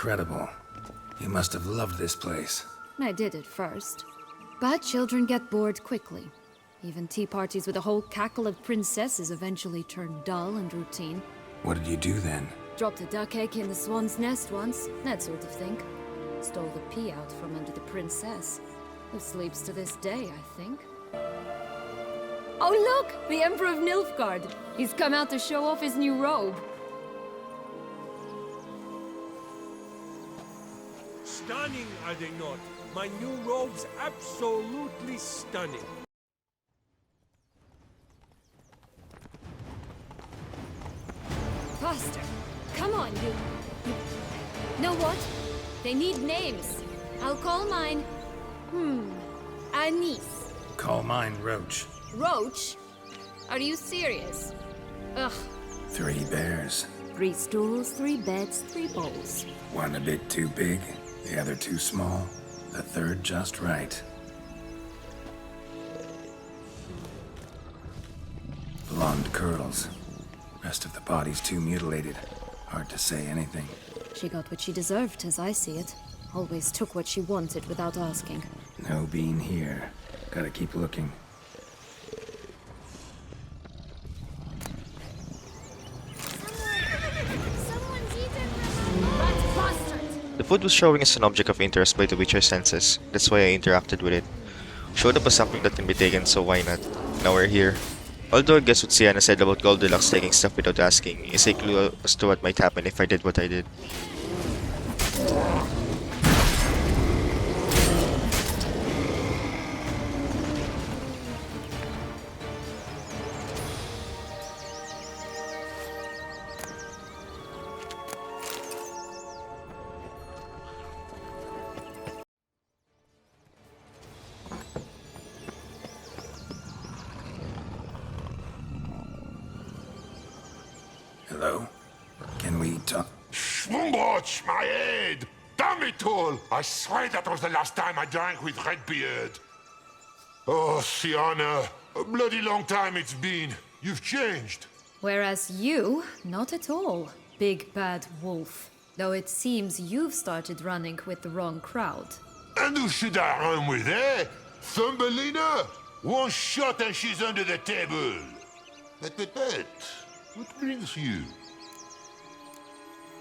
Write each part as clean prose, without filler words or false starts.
incredible. You must have loved this place. I did at first. But children get bored quickly. Even tea parties with a whole cackle of princesses eventually turn dull and routine. What did you do then? Dropped a duck egg in the swan's nest once, that sort of thing. Stole the pea out from under the princess, who sleeps to this day, I think. Oh look! The Emperor of Nilfgaard! He's come out to show off his new robe. Stunning, are they not? My new robe's absolutely stunning. Faster! Come on, you... Know what? They need names. I'll call mine... Anise. Call mine Roach. Roach? Are you serious? Ugh. 3 bears. 3 stools, 3 beds, 3 bowls. One a bit too big, the other too small, the third just right. Blonde curls. Rest of the body's too mutilated. Hard to say anything. She got what she deserved, as I see it. Always took what she wanted without asking. No bean here. Gotta keep looking. The food was showing as an object of interest by the Witcher's senses. That's why I interacted with it. Showed up as something that can be taken, so why not? Now we're here. Although I guess what Sienna said about Goldilocks taking stuff without asking is a clue as to what might happen if I did what I did. Hello? Can we talk? Schwumbroch, my head! Damn it all! I swear that was the last time I drank with Redbeard. Oh, Sienna, a bloody long time it's been. You've changed. Whereas you, not at all, big bad wolf. Though it seems you've started running with the wrong crowd. And who should I run with, eh? Thumbelina? One shot and she's under the table. But, what brings you?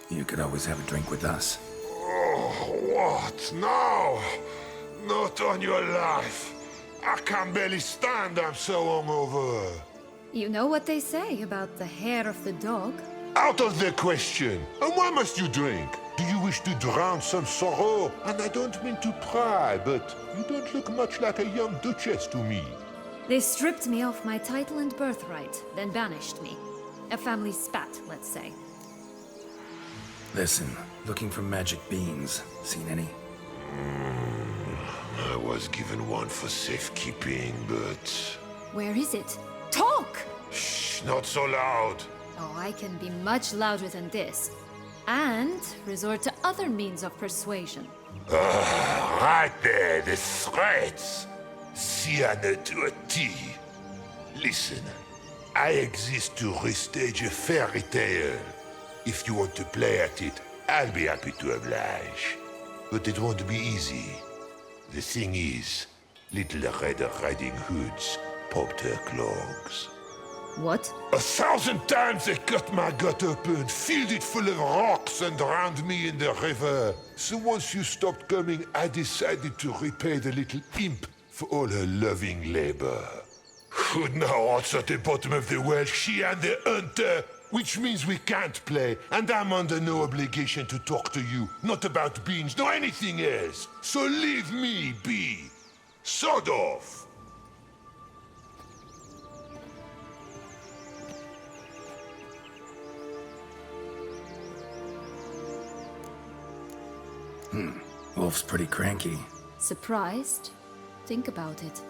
You could always have a drink with us. Oh, what now? Not on your life. I can barely stand, I'm so hungover. You know what they say about the hair of the dog? Out of the question. And why must you drink? Do you wish to drown some sorrow? And I don't mean to pry, but you don't look much like a young duchess to me. They stripped me of my title and birthright, then banished me. A family spat, let's say. Listen, looking for magic beans. Seen any? I was given one for safekeeping, but... Where is it? Talk! Shh, not so loud. Oh, I can be much louder than this. And resort to other means of persuasion. Right there, the threats. Sienna to a T. Listen, I exist to restage a fairy tale. If you want to play at it, I'll be happy to oblige. But it won't be easy. The thing is, little Red Riding Hoods popped her clogs. What? 1,000 times they cut my gut open, filled it full of rocks and drowned me in the river. So once you stopped coming, I decided to repay the little imp for all her loving labor. Who now rots at the bottom of the well, she and the hunter, which means we can't play, and I'm under no obligation to talk to you, not about beans, nor anything else. So leave me be. Sod off. Wolf's pretty cranky. Surprised? Think about it.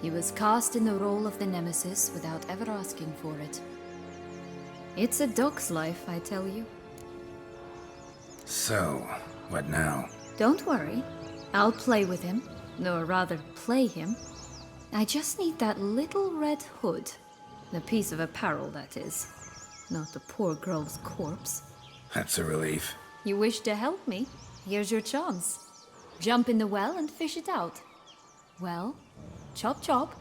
He was cast in the role of the Nemesis without ever asking for it. It's a dog's life, I tell you. So, what now? Don't worry. I'll play with him. Or rather, play him. I just need that little red hood. The piece of apparel, that is. Not the poor girl's corpse. That's a relief. You wish to help me? Here's your chance. Jump in the well and fish it out. Well, chop chop.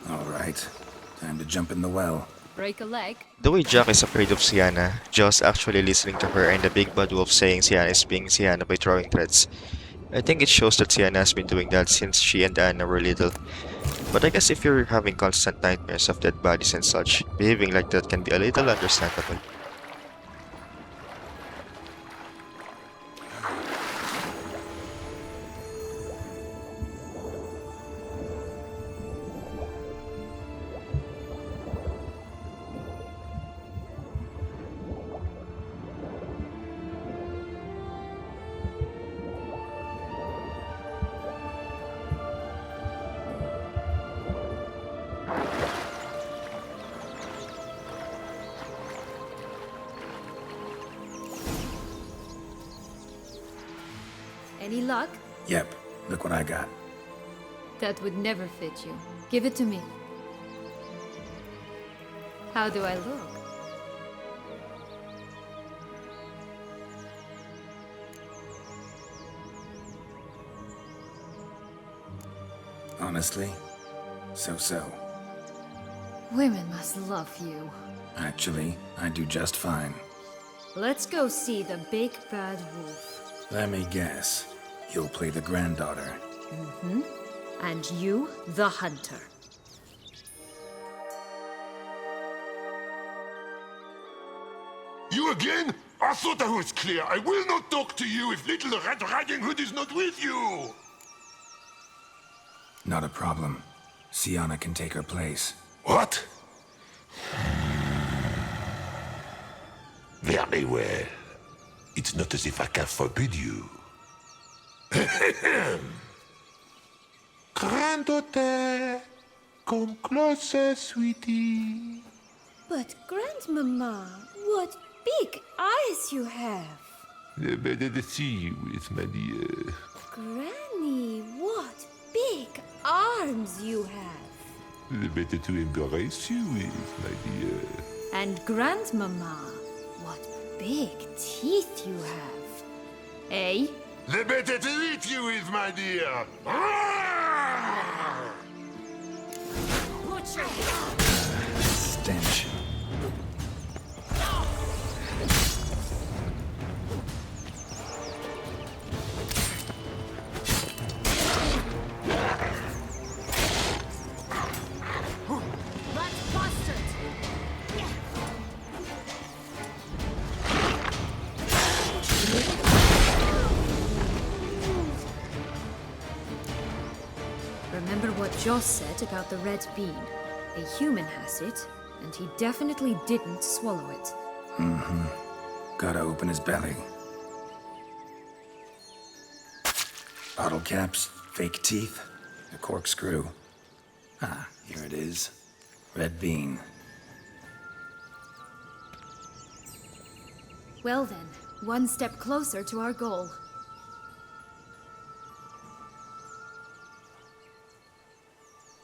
All right. Time to jump in the well. Break a leg. The way Jack is afraid of Sienna, Joss actually listening to her and the big bad wolf saying Sienna is being Sienna by throwing threats. I think it shows that Sienna has been doing that since she and Anna were little. But I guess if you're having constant nightmares of dead bodies and such, behaving like that can be a little understandable. Any luck? Yep, look what I got. That would never fit you. Give it to me. How do I look? Honestly, so-so. Women must love you. Actually, I do just fine. Let's go see the big bad wolf. Let me guess. You'll play the granddaughter. And you, the hunter. You again? I thought I was clear. I will not talk to you if little Red Riding Hood is not with you. Not a problem. Sienna can take her place. What? Very well. It's not as if I can forbid you. Granddaughter, come closer, sweetie. But Grandmama, what big eyes you have. The better to see you with, my dear. Granny, what big arms you have. The better to embrace you with, my dear. And Grandmama, what big teeth you have. Eh? The better to eat you with, my dear. Stench. Let's bust it! Remember what Joss said about the red bean? A human has it, and he definitely didn't swallow it. Gotta open his belly. Bottle caps, fake teeth, a corkscrew. Ah, here it is. Red bean. Well then, one step closer to our goal.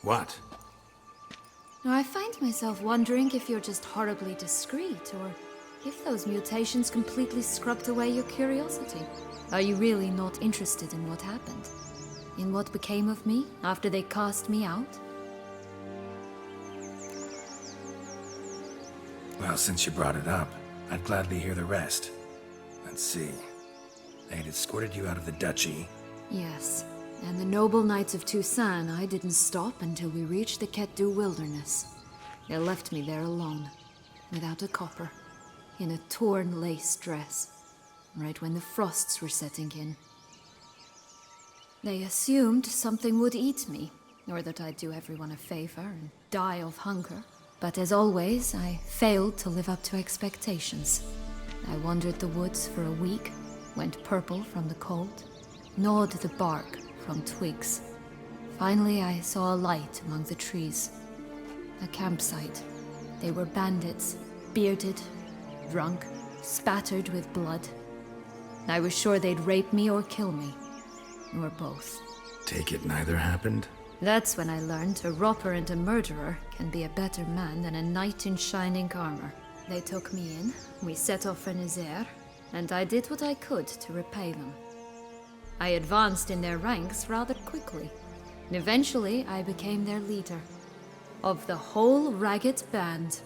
What? Now, I find myself wondering if you're just horribly discreet, or if those mutations completely scrubbed away your curiosity. Are you really not interested in what happened? In what became of me after they cast me out? Well, since you brought it up, I'd gladly hear the rest. Let's see. They had escorted you out of the duchy. Yes, and the noble knights of Toussaint, I didn't stop until we reached the Ketdu wilderness. They left me there alone, without a copper, in a torn lace dress, right when the frosts were setting in. They assumed something would eat me, or that I'd do everyone a favor and die of hunger. But as always, I failed to live up to expectations. I wandered the woods for a week, went purple from the cold, gnawed the bark from twigs. Finally, I saw a light among the trees. A campsite. They were bandits, bearded, drunk, spattered with blood. I was sure they'd rape me or kill me. Or both. Take it neither happened? That's when I learned a robber and a murderer can be a better man than a knight in shining armor. They took me in, we set off for Nazaire, and I did what I could to repay them. I advanced in their ranks rather quickly, and eventually I became their leader. Of the whole ragged band.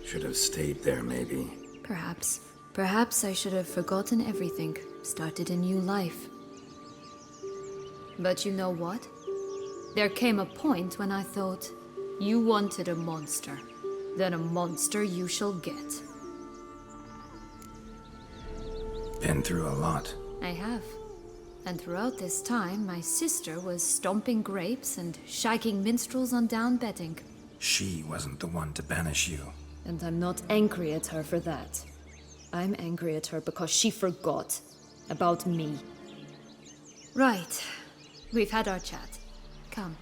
Should have stayed there, maybe. Perhaps. Perhaps I should have forgotten everything, started a new life. But you know what? There came a point when I thought, you wanted a monster. Then a monster you shall get. Been through a lot. I have. And throughout this time, my sister was stomping grapes and shagging minstrels on down betting. She wasn't the one to banish you. And I'm not angry at her for that. I'm angry at her because she forgot about me. Right. We've had our chat. Come.